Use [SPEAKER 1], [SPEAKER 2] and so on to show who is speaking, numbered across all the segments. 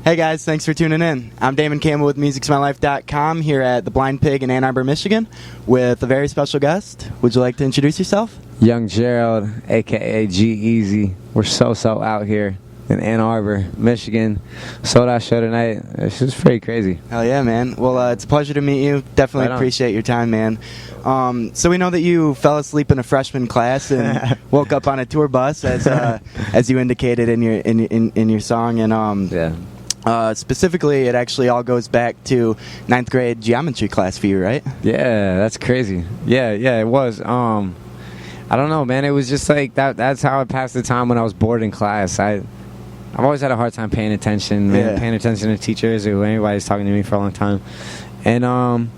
[SPEAKER 1] Hey guys, thanks for tuning in. I'm Damon Campbell with Music'sMyLife.com here at the Blind Pig in Ann Arbor, Michigan with a very special guest. Would you like to introduce yourself?
[SPEAKER 2] Young Gerald, a.k.a. G-Eazy. We're so out here in Ann Arbor, Michigan. Sold out show tonight. It's just pretty crazy.
[SPEAKER 1] Hell yeah, man. Well, it's a pleasure to meet you. Definitely appreciate your time, man. So we know that you fell asleep in a freshman class and woke up on a tour bus, as you indicated in your song, and
[SPEAKER 2] Yeah.
[SPEAKER 1] specifically, it actually all goes back to 9th grade geometry class for you, right?
[SPEAKER 2] Yeah, that's crazy. Yeah, it was. I don't know, man. It was just like that. That's how I passed the time when I was bored in class. I've always had a hard time paying attention, man. Paying attention to teachers or anybody's talking to me for a long time. And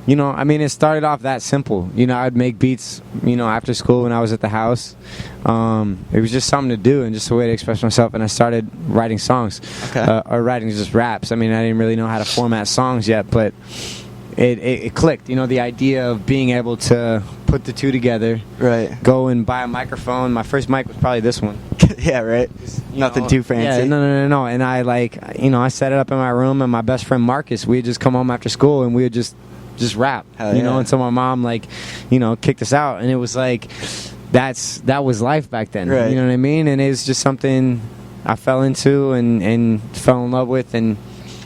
[SPEAKER 2] you know, I mean, it started off that simple. You know, I'd make beats, you know, after school when I was at the house. It was just something to do and just a way to express myself. And I started writing songs, or writing just raps. I mean, I didn't really know how to format songs yet, but it clicked. You know, the idea of being able to put the two together.
[SPEAKER 1] Right.
[SPEAKER 2] Go and buy a microphone. My first mic was probably this one.
[SPEAKER 1] Yeah, right. Nothing too fancy.
[SPEAKER 2] Yeah, no. And I I set it up in my room, and my best friend Marcus, we'd just come home after school and we would just rap, you know, until my mom kicked us out, and it was like that was life back then,
[SPEAKER 1] right.
[SPEAKER 2] You know what I mean? And it was just something I fell into and fell in love with, and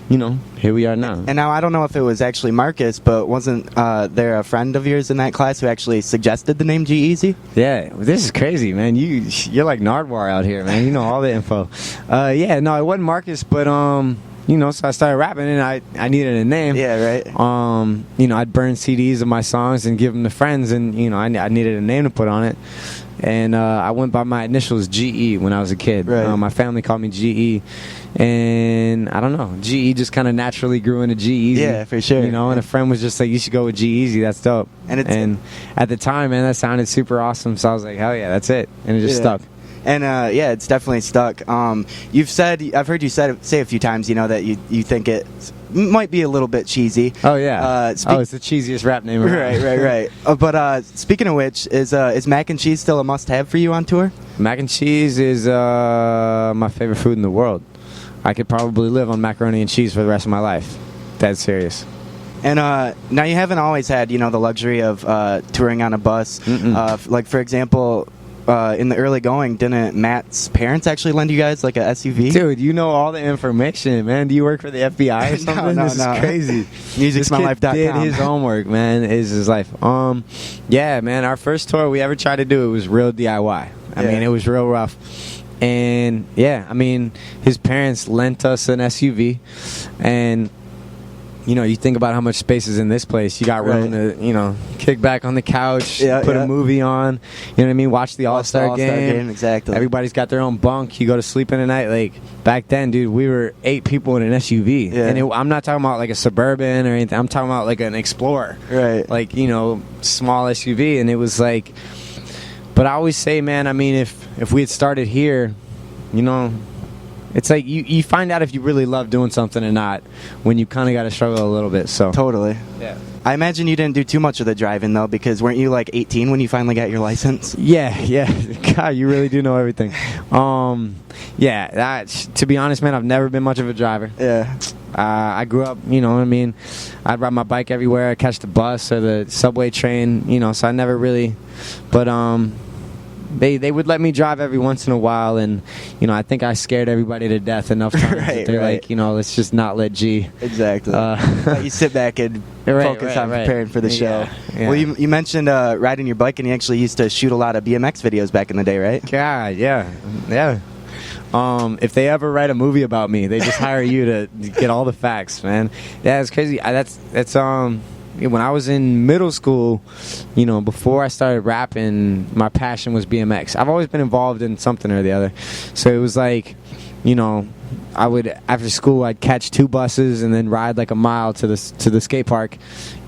[SPEAKER 2] you know, here we are now.
[SPEAKER 1] And now I don't know if it was actually Marcus, but wasn't there a friend of yours in that class who actually suggested the name G-Eazy?
[SPEAKER 2] Yeah, this is crazy, man. You're like Nardwar out here, man. You know all the info. Yeah, no, it wasn't Marcus, but you know, so I started rapping, and I needed a name.
[SPEAKER 1] Yeah, right.
[SPEAKER 2] You know, I'd burn CDs of my songs and give them to friends, and you know, I needed a name to put on it, and I went by my initials G-E when I was a kid.
[SPEAKER 1] Right.
[SPEAKER 2] My family called me G-E, and I don't know, G-E just kind of naturally grew into G-Eazy.
[SPEAKER 1] Yeah, for sure.
[SPEAKER 2] You know, and a friend was just like, you should go with G-Eazy. That's dope. And at the time, man, that sounded super awesome. So I was like, hell yeah, that's it, and it just stuck.
[SPEAKER 1] And yeah, it's definitely stuck. I've heard you say a few times, you know, that you think it might be a little bit cheesy.
[SPEAKER 2] Oh yeah. It's the cheesiest rap name around.
[SPEAKER 1] Right. But speaking of which, is mac and cheese still a must-have for you on tour?
[SPEAKER 2] Mac and cheese is my favorite food in the world. I could probably live on macaroni and cheese for the rest of my life. That's serious.
[SPEAKER 1] And now you haven't always had, you know, the luxury of touring on a bus. Like for example, in the early going, didn't Matt's parents actually lend you guys like a SUV?
[SPEAKER 2] Dude, you know all the information, man. Do you work for the FBI or something?
[SPEAKER 1] No.
[SPEAKER 2] This is crazy.
[SPEAKER 1] Music'sMyLife.com.
[SPEAKER 2] Did his homework, man. Is his life. Yeah, man. Our first tour we ever tried to do, it was real DIY. I mean, it was real rough. And yeah, I mean, his parents lent us an SUV, and you know, you think about how much space is in this place. You got room to, you know, kick back on the couch, put a movie on, you know what I mean? Watch the All-Star game.
[SPEAKER 1] Exactly.
[SPEAKER 2] Everybody's got their own bunk. You go to sleep in the night. Like, back then, dude, we were 8 people in an SUV.
[SPEAKER 1] Yeah.
[SPEAKER 2] And I'm not talking about like a Suburban or anything. I'm talking about like an Explorer.
[SPEAKER 1] Right.
[SPEAKER 2] Like, you know, small SUV. And it was like, but I always say, man, I mean, if we had started here, you know, it's like you find out if you really love doing something or not when you kind of got to struggle a little bit. So
[SPEAKER 1] totally.
[SPEAKER 2] Yeah.
[SPEAKER 1] I imagine you didn't do too much of the driving though, because weren't you like 18 when you finally got your license?
[SPEAKER 2] Yeah. God, you really do know everything. Yeah. To be honest, man, I've never been much of a driver.
[SPEAKER 1] Yeah.
[SPEAKER 2] I grew up, you know what I mean? I'd ride my bike everywhere. I'd catch the bus or the subway train, you know. So I never really, but They would let me drive every once in a while, and you know, I think I scared everybody to death enough times that they're like, you know, let's just not let G.
[SPEAKER 1] Exactly. You sit back and focus on preparing for the show.
[SPEAKER 2] Yeah.
[SPEAKER 1] Well, you mentioned riding your bike, and you actually used to shoot a lot of BMX videos back in the day, right?
[SPEAKER 2] God, yeah. If they ever write a movie about me, they just hire you to get all the facts, man. Yeah, it's crazy. That's when I was in middle school, you know, before I started rapping, my passion was BMX. I've always been involved in something or the other. So it was like, you know, I would, after school, I'd catch 2 buses and then ride like a mile to the skate park.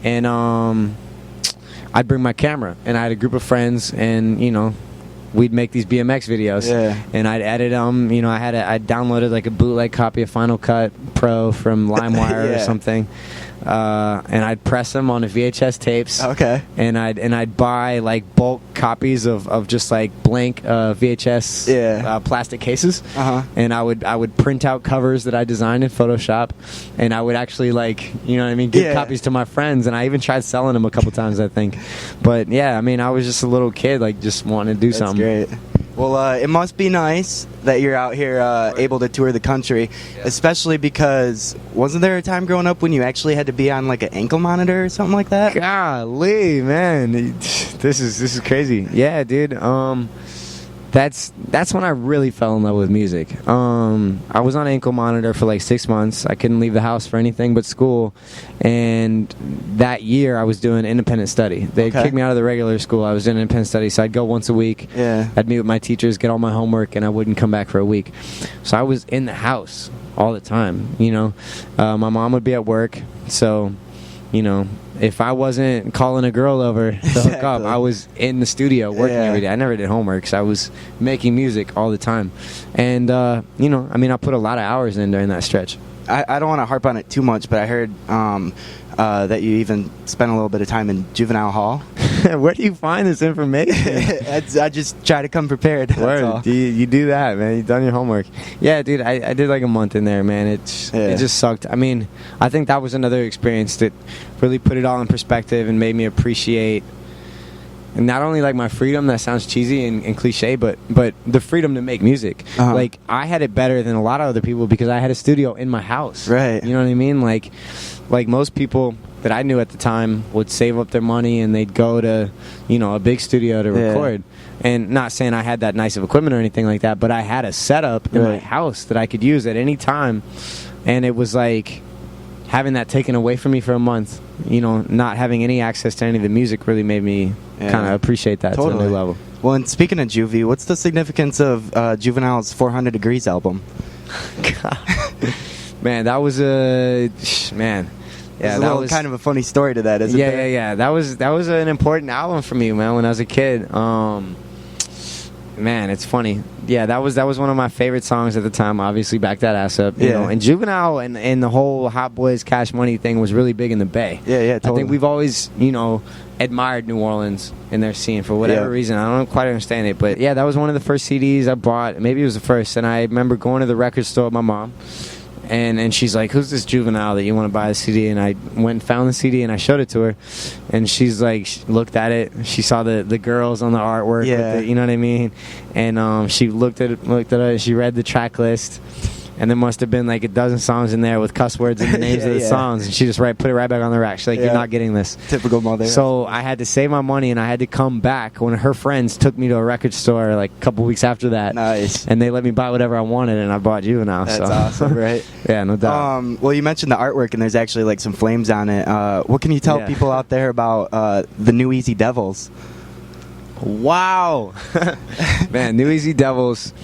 [SPEAKER 2] And I'd bring my camera, and I had a group of friends, and, you know, we'd make these BMX videos, and I'd edit them. You know, I downloaded like a bootleg copy of Final Cut Pro from LimeWire or something. and I'd press them on the VHS tapes.
[SPEAKER 1] Okay.
[SPEAKER 2] And I'd buy like bulk copies of just like blank VHS plastic cases. And I would print out covers that I designed in Photoshop, and I would actually like, you know what I mean, give copies to my friends, and I even tried selling them a couple times, I think. But yeah, I mean, I was just a little kid, like just wanting to do something.
[SPEAKER 1] That's great. Well, it must be nice that you're out here able to tour the country, especially because wasn't there a time growing up when you actually had to be on like an ankle monitor or something like that?
[SPEAKER 2] Golly, man, this is crazy. Yeah, dude. That's when I really fell in love with music. I was on ankle monitor for like 6 months. I couldn't leave the house for anything but school. And that year I was doing independent study. They kicked me out of the regular school. I was doing independent study, so I'd go once a week. I'd meet with my teachers, get all my homework, and I wouldn't come back for a week. So I was in the house all the time, you know. My mom would be at work, so, you know, if I wasn't calling a girl over to hook up, I was in the studio working every day. I never did homework, so I was making music all the time. And, you know, I mean, I put a lot of hours in during that stretch.
[SPEAKER 1] I don't want to harp on it too much, but I heard that you even spent a little bit of time in Juvenile Hall.
[SPEAKER 2] Where do you find this information?
[SPEAKER 1] I just try to come prepared.
[SPEAKER 2] Word. You do that, man. You've done your homework. Yeah, dude, I did like a month in there, man. It just sucked. I mean, I think that was another experience that really put it all in perspective and made me appreciate not only like my freedom, that sounds cheesy and cliche, but the freedom to make music. Like, I had it better than a lot of other people because I had a studio in my house.
[SPEAKER 1] Right.
[SPEAKER 2] You know what I mean? Like most people that I knew at the time would save up their money and they'd go to, you know, a big studio to record. And not saying I had that nice of equipment or anything like that, but I had a setup in my house that I could use at any time. And it was like having that taken away from me for a month, you know, not having any access to any of the music really made me kind of appreciate that to a new level.
[SPEAKER 1] Well, and speaking of Juvie, what's the significance of Juvenile's 400 Degrees album?
[SPEAKER 2] Man, that was
[SPEAKER 1] Yeah, that was kind of a funny story to that, isn't it?
[SPEAKER 2] Yeah. That was an important album for me, man. When I was a kid, man, it's funny. Yeah, that was one of my favorite songs at the time. Obviously, Back That Ass Up. You know, and Juvenile and the whole Hot Boys Cash Money thing was really big in the Bay.
[SPEAKER 1] Yeah, totally.
[SPEAKER 2] I think we've always, you know, admired New Orleans and their scene for whatever reason. I don't quite understand it, but yeah, that was one of the first CDs I bought. Maybe it was the first, and I remember going to the record store with my mom. And she's like, who's this Juvenile that you want to buy the CD? And I went and found the CD and I showed it to her. And she's like, she looked at it. She saw the girls on the artwork.
[SPEAKER 1] Yeah.
[SPEAKER 2] With it, you know what I mean? And she looked at it. She read the track list. And there must have been like a dozen songs in there with cuss words and the names of the songs. And she just put it right back on the rack. She's like, you're not getting this.
[SPEAKER 1] Typical mother.
[SPEAKER 2] So I had to save my money and I had to come back when her friends took me to a record store like a couple weeks after that.
[SPEAKER 1] Nice.
[SPEAKER 2] And they let me buy whatever I wanted, and I bought Juvenile.
[SPEAKER 1] That's awesome, right?
[SPEAKER 2] Yeah, no doubt.
[SPEAKER 1] Well, you mentioned the artwork, and there's actually like some flames on it. What can you tell people out there about the New Easy Devils?
[SPEAKER 2] Wow. Man, New Easy Devils,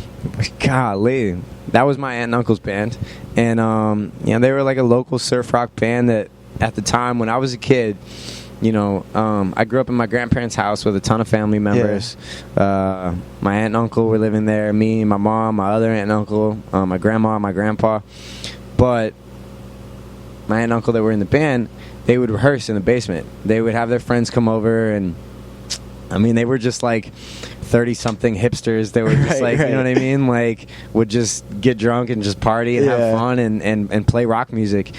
[SPEAKER 2] golly. That was my aunt and uncle's band. And, you know, they were like a local surf rock band that at the time when I was a kid, you know, I grew up in my grandparents' house with a ton of family members. My aunt and uncle were living there, me, my mom, my other aunt and uncle, my grandma, my grandpa. But my aunt and uncle that were in the band, they would rehearse in the basement. They would have their friends come over, and I mean, they were just like 30-something hipsters. They were just you know what I mean? Like, would just get drunk and just party and have fun and play rock music.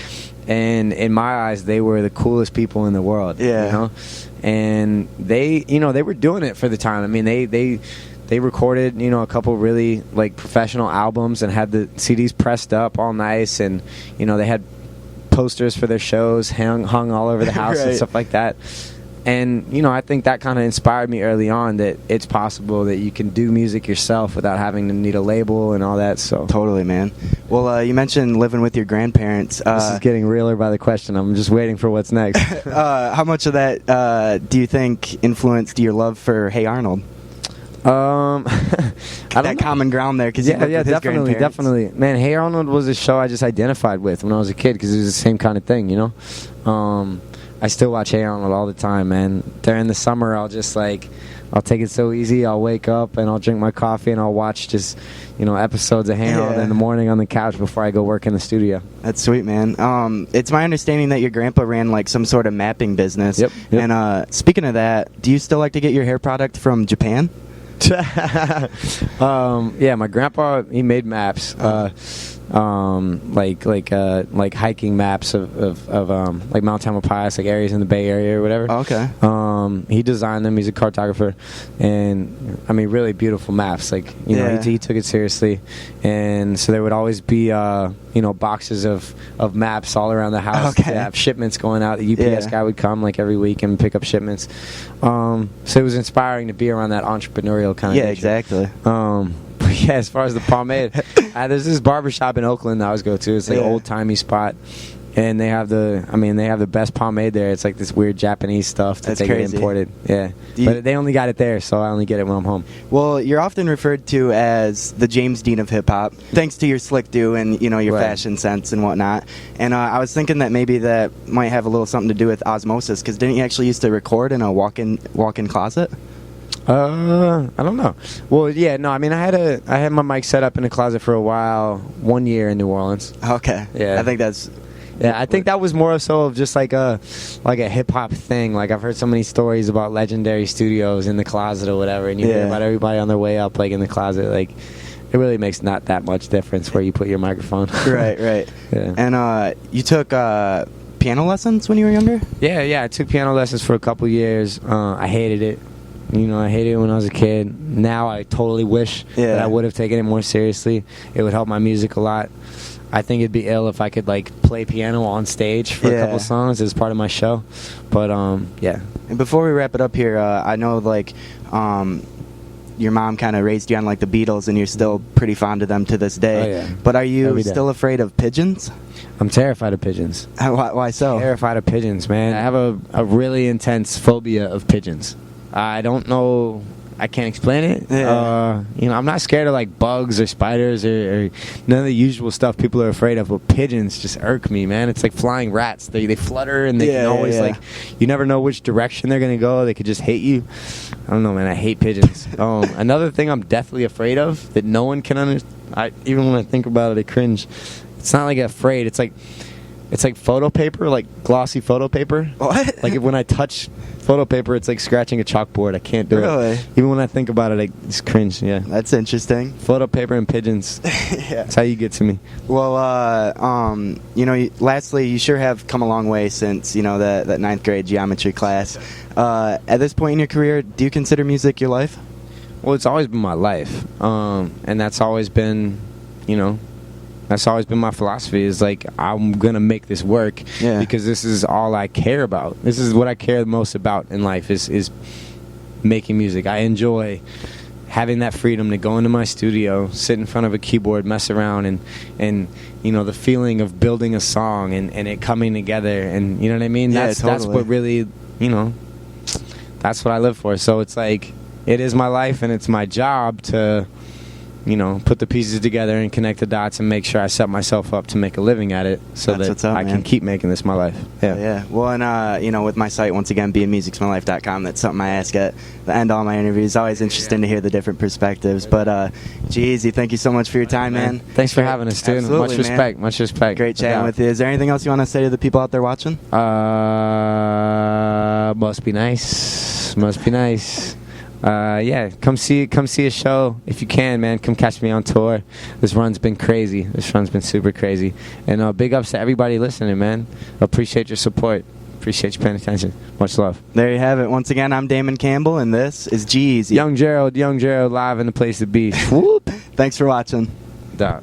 [SPEAKER 2] And in my eyes, they were the coolest people in the world. You know? And they, you know, they were doing it for the time. I mean, they recorded, you know, a couple really like professional albums and had the CDs pressed up all nice. And, you know, they had posters for their shows hung all over the house and stuff like that. And, you know, I think that kind of inspired me early on that it's possible that you can do music yourself without having to need a label and all that. So
[SPEAKER 1] totally, man. Well, you mentioned living with your grandparents.
[SPEAKER 2] This is getting realer by the question. I'm just waiting for what's next.
[SPEAKER 1] How much of that do you think influenced your love for Hey Arnold? That common ground there, because
[SPEAKER 2] definitely. Man, Hey Arnold was a show I just identified with when I was a kid because it was the same kind of thing, you know. I still watch Hey Arnold all the time, man. During the summer, I'll just like I'll take it so easy. I'll wake up and I'll drink my coffee and I'll watch just, episodes of Arnold in the morning on the couch before I go work in the studio.
[SPEAKER 1] That's sweet, man. It's my understanding that your grandpa ran like some sort of mapping business.
[SPEAKER 2] Yep.
[SPEAKER 1] And speaking of that, do you still like to get your hair product from Japan?
[SPEAKER 2] Yeah, my grandpa, he made maps. Like hiking maps of like Mount Tamalpais, like areas in the Bay Area or whatever.
[SPEAKER 1] Oh, okay.
[SPEAKER 2] He designed them. He's a cartographer, and I mean, really beautiful maps. Like he took it seriously, and so there would always be boxes of maps all around the house.
[SPEAKER 1] Okay.
[SPEAKER 2] To have shipments going out. The UPS guy would come like every week and pick up shipments. So it was inspiring to be around that entrepreneurial kind of nature.
[SPEAKER 1] Exactly.
[SPEAKER 2] But yeah, as far as the pomade, there's this barbershop in Oakland that I always go to. It's like an old-timey spot. And they have the best pomade there. It's like this weird Japanese stuff that they get imported. Yeah. But they only got it there, so I only get it when I'm home.
[SPEAKER 1] Well, you're often referred to as the James Dean of hip-hop, thanks to your slick do and, your fashion sense and whatnot. And I was thinking that maybe that might have a little something to do with osmosis, because didn't you actually used to record in a walk-in closet?
[SPEAKER 2] I don't know. Well, yeah, no. I mean, I had my mic set up in a closet for a while, 1 year in New Orleans.
[SPEAKER 1] Okay. Yeah. I think that's.
[SPEAKER 2] Yeah, I think that was more so of just like a hip hop thing. Like I've heard so many stories about legendary studios in the closet or whatever, and you hear about everybody on their way up, like in the closet. Like it really makes not that much difference where you put your microphone.
[SPEAKER 1] Right.
[SPEAKER 2] Yeah.
[SPEAKER 1] And you took piano lessons when you were younger?
[SPEAKER 2] Yeah. I took piano lessons for a couple years. I hated it. I hated it when I was a kid. Now I totally wish that I would have taken it more seriously. It would help my music a lot. I think it'd be ill if I could play piano on stage for a couple songs as part of my show. But yeah. And
[SPEAKER 1] before we wrap it up here, I know your mom kind of raised you on the Beatles, and you're still pretty fond of them to this day.
[SPEAKER 2] Oh, yeah.
[SPEAKER 1] But are you still afraid of pigeons?
[SPEAKER 2] I'm terrified of pigeons.
[SPEAKER 1] Why so?
[SPEAKER 2] Terrified of pigeons, man. I have a really intense phobia of pigeons. I don't know. I can't explain it. Yeah. I'm not scared of bugs or spiders or none of the usual stuff people are afraid of. But pigeons just irk me, man. It's like flying rats. They flutter and they can always you never know which direction they're gonna go. They could just hit you. I don't know, man. I hate pigeons. Another thing I'm deathly afraid of that no one can understand. Even when I think about it, I cringe. It's not afraid. It's like photo paper, like glossy photo paper.
[SPEAKER 1] What?
[SPEAKER 2] Like when I touch photo paper, it's like scratching a chalkboard. I can't do it. Even when I think about it, I just cringe. Yeah.
[SPEAKER 1] That's interesting.
[SPEAKER 2] Photo paper and pigeons. Yeah. That's how you get to me.
[SPEAKER 1] Well, lastly, you sure have come a long way since, that 9th grade geometry class. At this point in your career, do you consider music your life?
[SPEAKER 2] Well, it's always been my life. And that's always been, that's always been my philosophy, is I'm going to make this work because this is all I care about. This is what I care the most about in life is making music. I enjoy having that freedom to go into my studio, sit in front of a keyboard, mess around, and the feeling of building a song and it coming together. And you know what I mean?
[SPEAKER 1] Yeah,
[SPEAKER 2] that's
[SPEAKER 1] totally.
[SPEAKER 2] What really, that's what I live for. So it's it is my life and it's my job to put the pieces together and connect the dots and make sure I set myself up to make a living at it so that I can keep making this my life.
[SPEAKER 1] Yeah. Well, and, with my site, once again, beingmusicsmylife.com, that's something I ask at the end of all my interviews. It's always interesting to hear the different perspectives. But, G-Eazy, thank you so much for your time, man.
[SPEAKER 2] Thanks for having us, dude. Much respect.
[SPEAKER 1] Great chatting with you. Is there anything else you want to say to the people out there watching?
[SPEAKER 2] Must be nice. Come see a show if you can, man. Come catch me on tour. This run's been crazy. This run's been super crazy. And big ups to everybody listening, man. Appreciate your support. Appreciate you paying attention. Much love.
[SPEAKER 1] There you have it. Once again, I'm Damon Campbell, and this is G-Eazy.
[SPEAKER 2] Young Gerald, live in the place to be. Whoop.
[SPEAKER 1] Thanks for watching.
[SPEAKER 2] Dog.